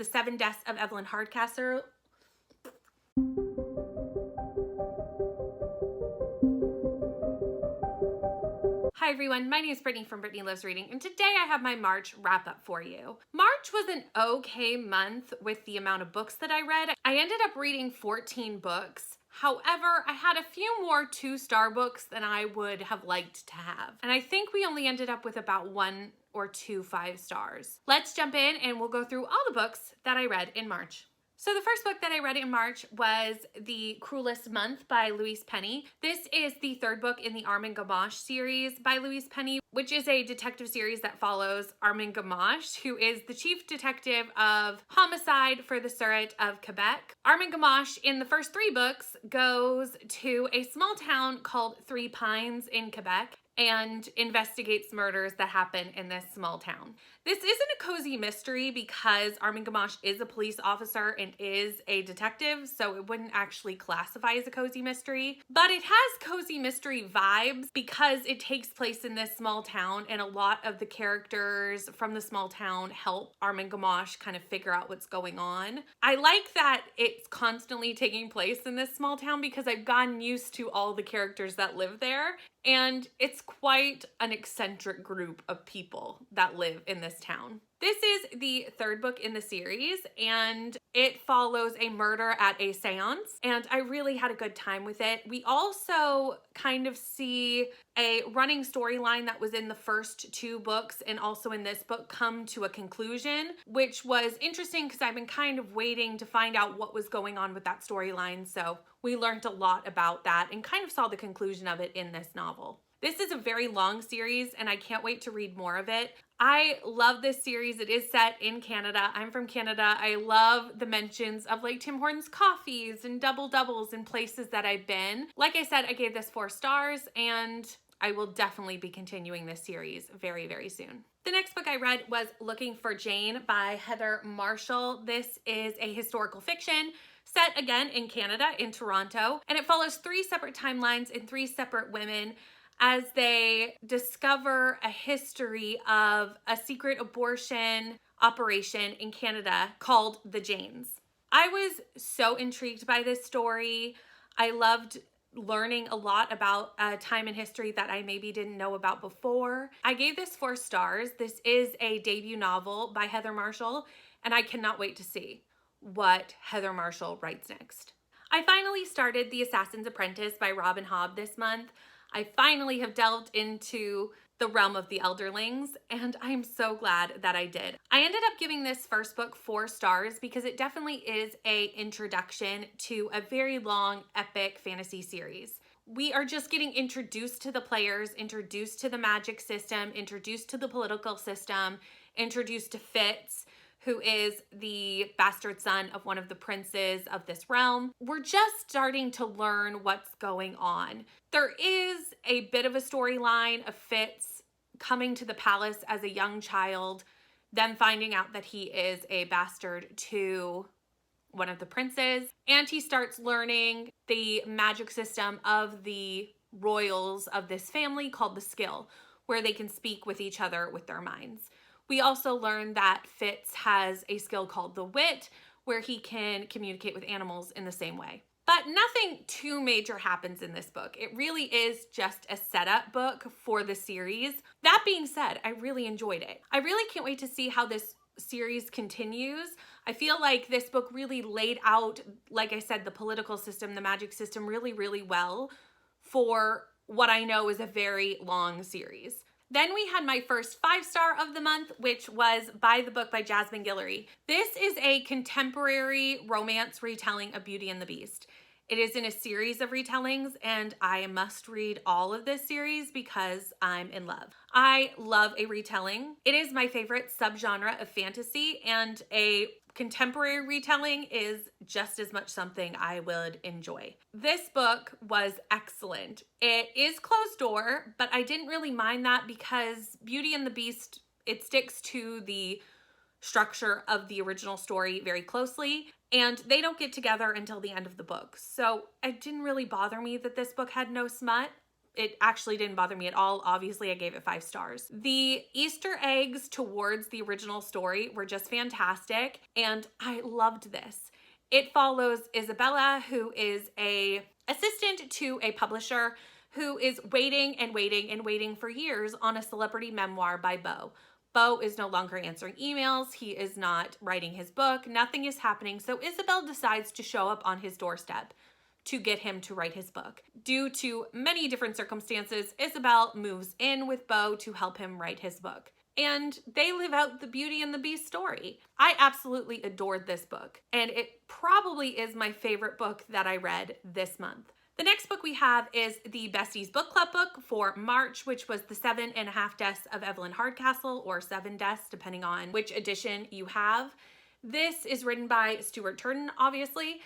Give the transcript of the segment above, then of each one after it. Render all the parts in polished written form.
The Seven Deaths of Evelyn Hardcastle. Hi everyone, my name is Brittany from Brittany Loves Reading, and today I have my March wrap up for you. March was an okay month with the amount of books that I read. I ended up reading 14 books. However, I had a few more 2-star books than I would have liked to have. And I think we only ended up with about 1 or 2 5 stars. Let's jump in and we'll go through all the books that I read in March. So the first book that I read in March was The Cruelest Month by Louise Penny. This is the third book in the Armin Gamache series by Louise Penny, which is a detective series that follows Armin Gamache, who is the chief detective of homicide for the Sûreté of Quebec. Armin Gamache, in the first 3 books, goes to a small town called Three Pines in Quebec and investigates murders that happen in this small town. This isn't a cozy mystery because Armin Gamache is a police officer and is a detective, so it wouldn't actually classify as a cozy mystery. But it has cozy mystery vibes because it takes place in this small town, and a lot of the characters from the small town help Armin Gamache kind of figure out what's going on. I like that it's constantly taking place in this small town because I've gotten used to all the characters that live there. And it's quite an eccentric group of people that live in this town. This is the third book in the series, and it follows a murder at a seance, and I really had a good time with it. We also kind of see a running storyline that was in the first 2 books and also in this book come to a conclusion, which was interesting because I've been kind of waiting to find out what was going on with that storyline, so we learned a lot about that and kind of saw the conclusion of it in this novel. This is a very long series and I can't wait to read more of it. I love this series. It is set in Canada. I'm from Canada. I love the mentions of like Tim Hortons coffees and double doubles in places that I've been. Like I said, I gave this 4 stars and I will definitely be continuing this series very, very soon. The next book I read was Looking for Jane by Heather Marshall. This is a historical fiction set again in Canada, in Toronto, and it follows 3 separate timelines and 3 separate women as they discover a history of a secret abortion operation in Canada called the Janes. I was so intrigued by this story. I loved learning a lot about a time in history that I maybe didn't know about before. I gave this 4 stars. This is a debut novel by Heather Marshall, and I cannot wait to see what Heather Marshall writes next. I finally started The Assassin's Apprentice by Robin Hobb this month. I finally have delved into the realm of the Elderlings, and I'm so glad that I did. I ended up giving this first book 4 stars because it definitely is an introduction to a very long, epic fantasy series. We are just getting introduced to the players, introduced to the magic system, introduced to the political system, introduced to Fitz, who is the bastard son of one of the princes of this realm. We're just starting to learn what's going on. There is a bit of a storyline of Fitz coming to the palace as a young child, then finding out that he is a bastard to one of the princes, and he starts learning the magic system of the royals of this family called the Skill, where they can speak with each other with their minds. We also learn that Fitz has a skill called the Wit, where he can communicate with animals in the same way. But nothing too major happens in this book. It really is just a setup book for the series. That being said, I really enjoyed it. I really can't wait to see how this series continues. I feel like this book really laid out, like I said, the political system, the magic system really, really well for what I know is a very long series. Then we had my first 5-star of the month, which was By the Book by Jasmine Guillory. This is a contemporary romance retelling of Beauty and the Beast. It is in a series of retellings, and I must read all of this series because I'm in love. I love a retelling. It is my favorite subgenre of fantasy, and a contemporary retelling is just as much something I would enjoy. This book was excellent. It is closed door, but I didn't really mind that because Beauty and the Beast, it sticks to the structure of the original story very closely, and they don't get together until the end of the book. So it didn't really bother me that this book had no smut, It actually didn't bother me at all. Obviously, I gave it 5 stars. The Easter eggs towards the original story were just fantastic, and I loved this. It follows Isabella, who is a assistant to a publisher who is waiting and waiting and waiting for years on a celebrity memoir by Beau. Beau is no longer answering emails. He is not writing his book. Nothing is happening. So Isabel decides to show up on his doorstep to get him to write his book. Due to many different circumstances, Isabel moves in with Beau to help him write his book. And they live out the Beauty and the Beast story. I absolutely adored this book, and it probably is my favorite book that I read this month. The next book we have is the Besties Book Club book for March, which was The 7.5 Deaths of Evelyn Hardcastle, or 7 Deaths, depending on which edition you have. This is written by Stuart Turton, obviously.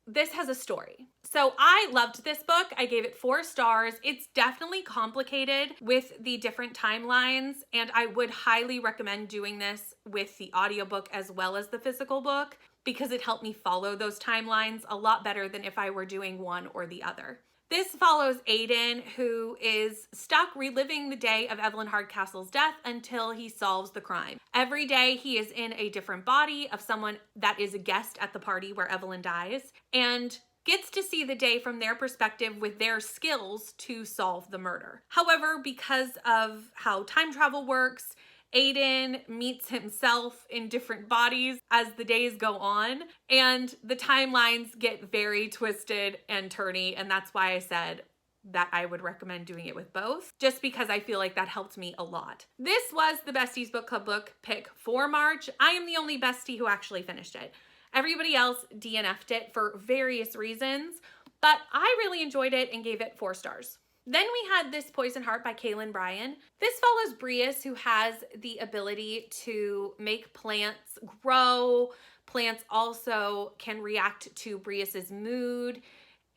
This has a story. So I loved this book. I gave it 4 stars. It's definitely complicated with the different timelines, and I would highly recommend doing this with the audiobook as well as the physical book, because it helped me follow those timelines a lot better than if I were doing one or the other. This follows Aiden, who is stuck reliving the day of Evelyn Hardcastle's death until he solves the crime. Every day he is in a different body of someone that is a guest at the party where Evelyn dies, and gets to see the day from their perspective with their skills to solve the murder. However, because of how time travel works, Aiden meets himself in different bodies as the days go on, and the timelines get very twisted and turny, and that's why I said that I would recommend doing it with both, just because I feel like that helped me a lot. This was the Besties Book Club book pick for March. I am the only bestie who actually finished it. Everybody else DNF'd it for various reasons, but I really enjoyed it and gave it 4 stars. Then we had This Poison Heart by Kaylin Bryan. This follows Brius, who has the ability to make plants grow. Plants also can react to Brius's mood,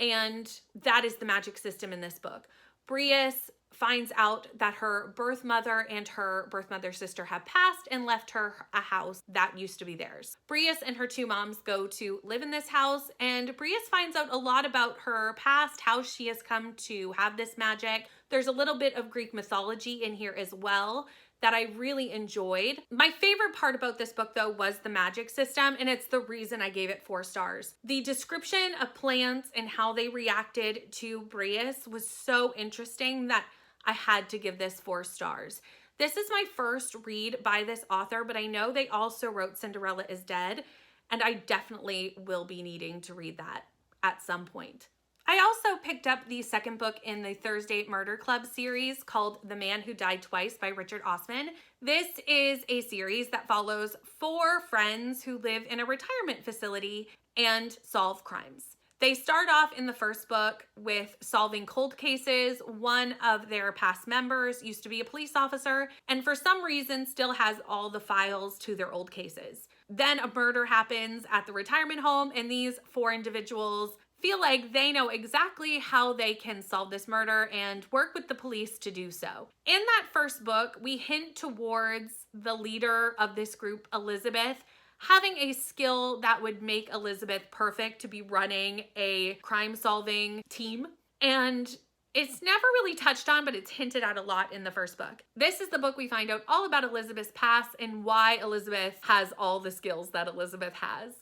and that is the magic system in this book. Brius finds out that her birth mother and her birth mother's sister have passed and left her a house that used to be theirs. Brius and her 2 moms go to live in this house, and Brius finds out a lot about her past, how she has come to have this magic. There's a little bit of Greek mythology in here as well that I really enjoyed. My favorite part about this book, though, was the magic system, and it's the reason I gave it 4 stars. The description of plants and how they reacted to Brius was so interesting that I had to give this 4 stars. This is my first read by this author, but I know they also wrote Cinderella is Dead, and I definitely will be needing to read that at some point. I also picked up the second book in the Thursday Murder Club series called The Man Who Died Twice by Richard Osman. This is a series that follows 4 friends who live in a retirement facility and solve crimes. They start off in the first book with solving cold cases. One of their past members used to be a police officer and for some reason still has all the files to their old cases. Then a murder happens at the retirement home, and these 4 individuals feel like they know exactly how they can solve this murder and work with the police to do so. In that first book, we hint towards the leader of this group, Elizabeth, having a skill that would make Elizabeth perfect to be running a crime-solving team. And it's never really touched on, but it's hinted at a lot in the first book. This is the book we find out all about Elizabeth's past and why Elizabeth has all the skills that Elizabeth has.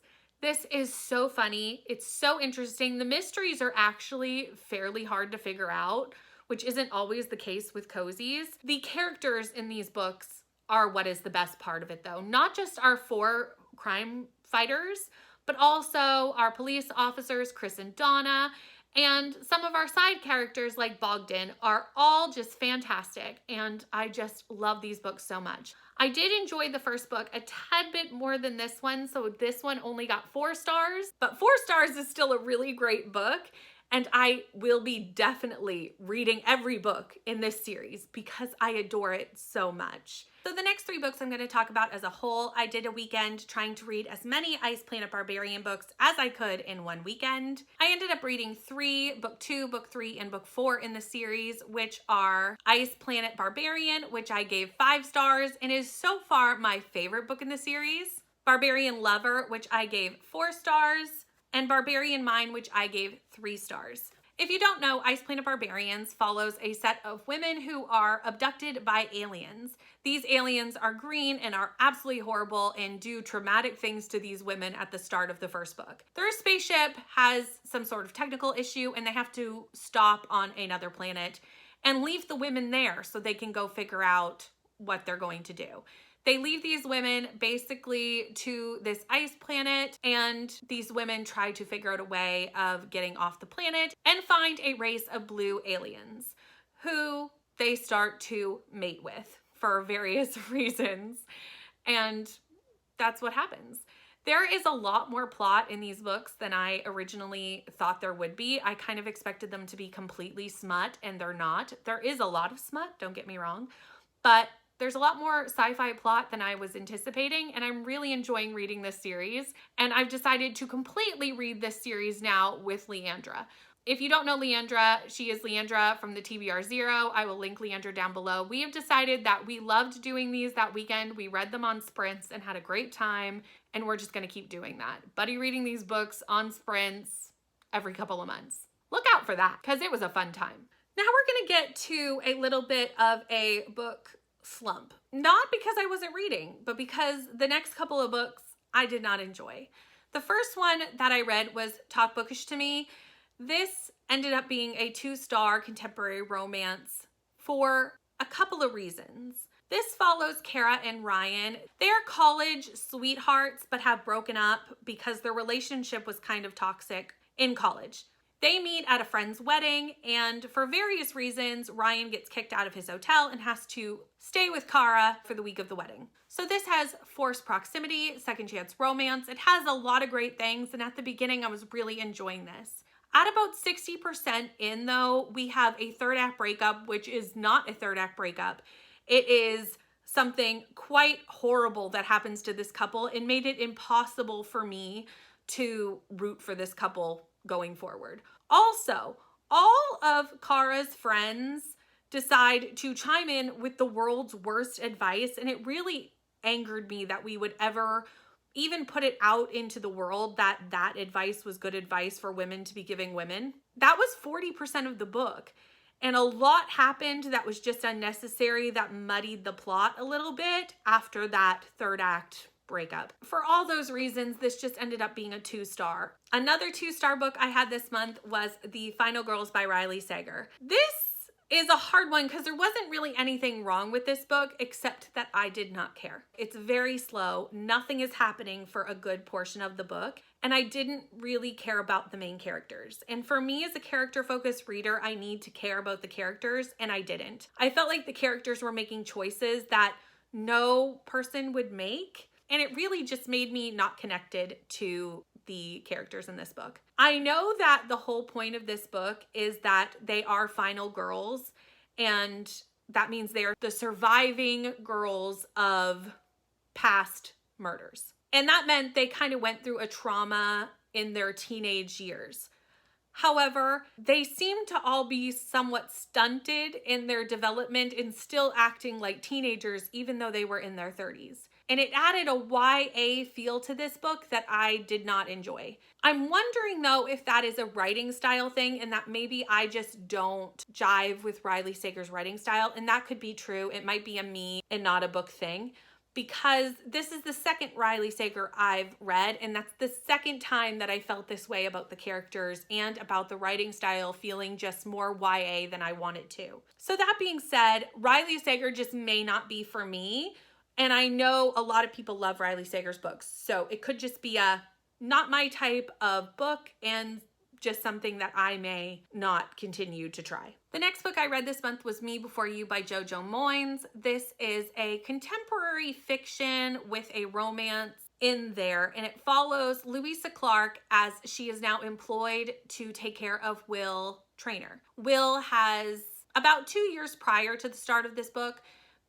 This is so funny. It's so interesting. The mysteries are actually fairly hard to figure out, which isn't always the case with cozies. The characters in these books are what is the best part of it, though. Not just our 4 crime fighters, but also our police officers, Chris and Donna, and some of our side characters like Bogdan are all just fantastic, and I just love these books so much. I did enjoy the first book a tad bit more than this one, so this one only got 4 stars, but 4 stars is still a really great book, and I will be definitely reading every book in this series because I adore it so much. So the next 3 books I'm going to talk about as a whole, I did a weekend trying to read as many Ice Planet Barbarian books as I could in one weekend. I ended up reading 3, book 2, book 3, and book 4 in the series, which are Ice Planet Barbarian, which I gave 5 stars and is so far my favorite book in the series. Barbarian Lover, which I gave 4 stars, and Barbarian Mind, which I gave 3 stars. If you don't know, Ice Planet Barbarians follows a set of women who are abducted by aliens. These aliens are green and are absolutely horrible and do traumatic things to these women at the start of the first book. Their spaceship has some sort of technical issue and they have to stop on another planet and leave the women there so they can go figure out what they're going to do. They leave these women basically to this ice planet, and these women try to figure out a way of getting off the planet and find a race of blue aliens who they start to mate with for various reasons. And that's what happens. There is a lot more plot in these books than I originally thought there would be. I kind of expected them to be completely smut, and they're not. There is a lot of smut, don't get me wrong, but there's a lot more sci-fi plot than I was anticipating, and I'm really enjoying reading this series, and I've decided to completely read this series now with Leandra. If you don't know Leandra, she is Leandra from the TBR Zero. I will link Leandra down below. We have decided that we loved doing these that weekend. We read them on sprints and had a great time, and we're just gonna keep doing that. Buddy reading these books on sprints every couple of months. Look out for that, because it was a fun time. Now we're gonna get to a little bit of a book slump. Not because I wasn't reading, but because the next couple of books I did not enjoy. The first one that I read was Talk Bookish to Me. This ended up being a 2-star contemporary romance for a couple of reasons. This follows Kara and Ryan. They are college sweethearts but have broken up because their relationship was kind of toxic in college. They meet at a friend's wedding, and for various reasons, Ryan gets kicked out of his hotel and has to stay with Kara for the week of the wedding. So this has forced proximity, second chance romance. It has a lot of great things, and at the beginning, I was really enjoying this. At about 60% in, though, we have a third act breakup, which is not a third act breakup. It is something quite horrible that happens to this couple and made it impossible for me to root for this couple going forward. Also, all of Kara's friends decide to chime in with the world's worst advice, and it really angered me that we would ever even put it out into the world that that advice was good advice for women to be giving women. That was 40% of the book, and a lot happened that was just unnecessary, that muddied the plot a little bit after that third act breakup. For all those reasons, this just ended up being a 2-star. Another 2-star book I had this month was The Final Girls by Riley Sager. This is a hard one because there wasn't really anything wrong with this book except that I did not care. It's very slow. Nothing is happening for a good portion of the book, and I didn't really care about the main characters. And for me as a character-focused reader, I need to care about the characters, and I didn't. I felt like the characters were making choices that no person would make, and it really just made me not connected to the characters in this book. I know that the whole point of this book is that they are final girls, and that means they are the surviving girls of past murders. And that meant they kind of went through a trauma in their teenage years. However, they seem to all be somewhat stunted in their development and still acting like teenagers even though they were in their 30s. And it added a YA feel to this book that I did not enjoy. I'm wondering though if that is a writing style thing and that maybe I just don't jive with Riley Sager's writing style, and that could be true. It might be a me and not a book thing, because this is the second Riley Sager I've read, and that's the second time that I felt this way about the characters and about the writing style feeling just more YA than I wanted to. So that being said, Riley Sager just may not be for me. And I know a lot of people love Riley Sager's books, so it could just be a not my type of book and just something that I may not continue to try. The next book I read this month was Me Before You by Jojo Moynes. This is a contemporary fiction with a romance in there, and it follows Louisa Clark as she is now employed to take care of Will Traynor. Will has, about 2 years prior to the start of this book,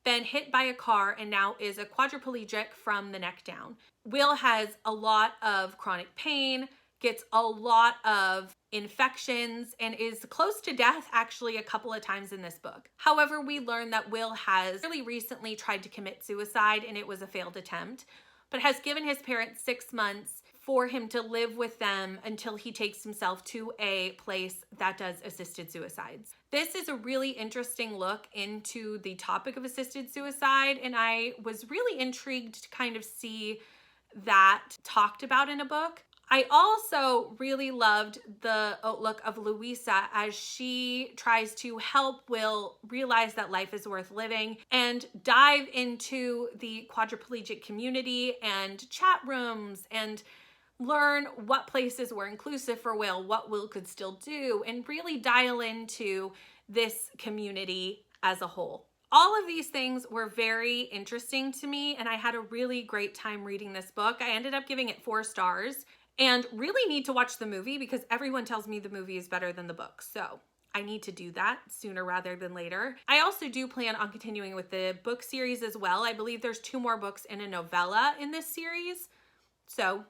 been hit by a car and now is a quadriplegic from the neck down. Will has a lot of chronic pain, gets a lot of infections, and is close to death actually a couple of times in this book. However, we learn that Will has really recently tried to commit suicide, and it was a failed attempt, but has given his parents 6 months for him to live with them until he takes himself to a place that does assisted suicides. This is a really interesting look into the topic of assisted suicide, and I was really intrigued to kind of see that talked about in a book. I also really loved the outlook of Louisa as she tries to help Will realize that life is worth living and dive into the quadriplegic community and chat rooms and learn what places were inclusive for Will, what Will could still do, and really dial into this community as a whole. All of these things were very interesting to me, and I had a really great time reading this book. I ended up giving it 4 stars and really need to watch the movie because everyone tells me the movie is better than the book. So I need to do that sooner rather than later. I also do plan on continuing with the book series as well. I believe there's 2 more books and a novella in this series. So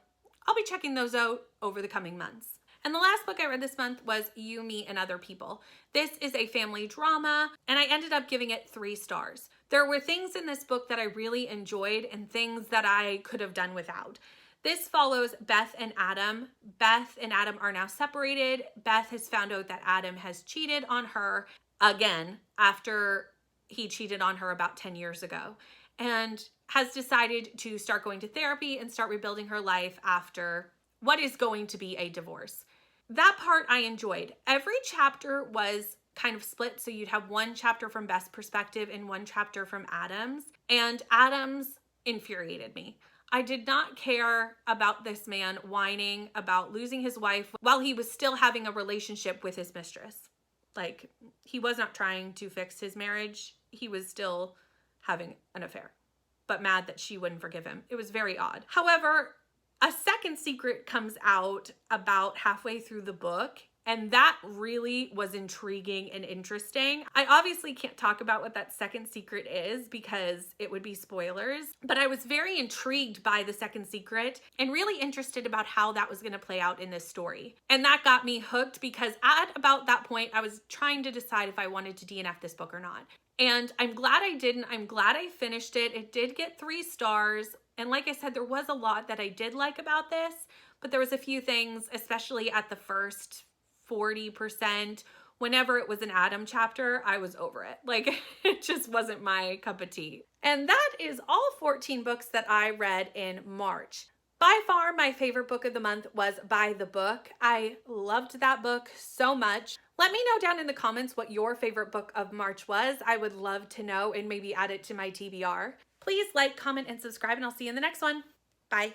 I'll be checking those out over the coming months. And the last book I read this month was You, Me, and Other People. This is a family drama, and I ended up giving it 3 stars. There were things in this book that I really enjoyed and things that I could have done without. This follows Beth and Adam. Beth and Adam are now separated. Beth has found out that Adam has cheated on her again after he cheated on her about 10 years ago, and has decided to start going to therapy and start rebuilding her life after what is going to be a divorce. That part I enjoyed. Every chapter was kind of split, so you'd have 1 chapter from Beth's perspective and 1 chapter from Adam's, and Adam's infuriated me. I did not care about this man whining about losing his wife while he was still having a relationship with his mistress. Like, he was not trying to fix his marriage. He was still having an affair, but mad that she wouldn't forgive him. It was very odd. However, a second secret comes out about halfway through the book, and that really was intriguing and interesting. I obviously can't talk about what that second secret is because it would be spoilers, but I was very intrigued by the second secret and really interested about how that was going to play out in this story. And that got me hooked because at about that point, I was trying to decide if I wanted to DNF this book or not. And I'm glad I didn't. I'm glad I finished it. It did get 3 stars. And like I said, there was a lot that I did like about this, but there was a few things, especially at the first 40%, whenever it was an Adam chapter, I was over it. Like, it just wasn't my cup of tea. And that is all 14 books that I read in March. By far, my favorite book of the month was By the Book. I loved that book so much. Let me know down in the comments what your favorite book of March was. I would love to know and maybe add it to my TBR. Please like, comment, and subscribe, and I'll see you in the next one. Bye.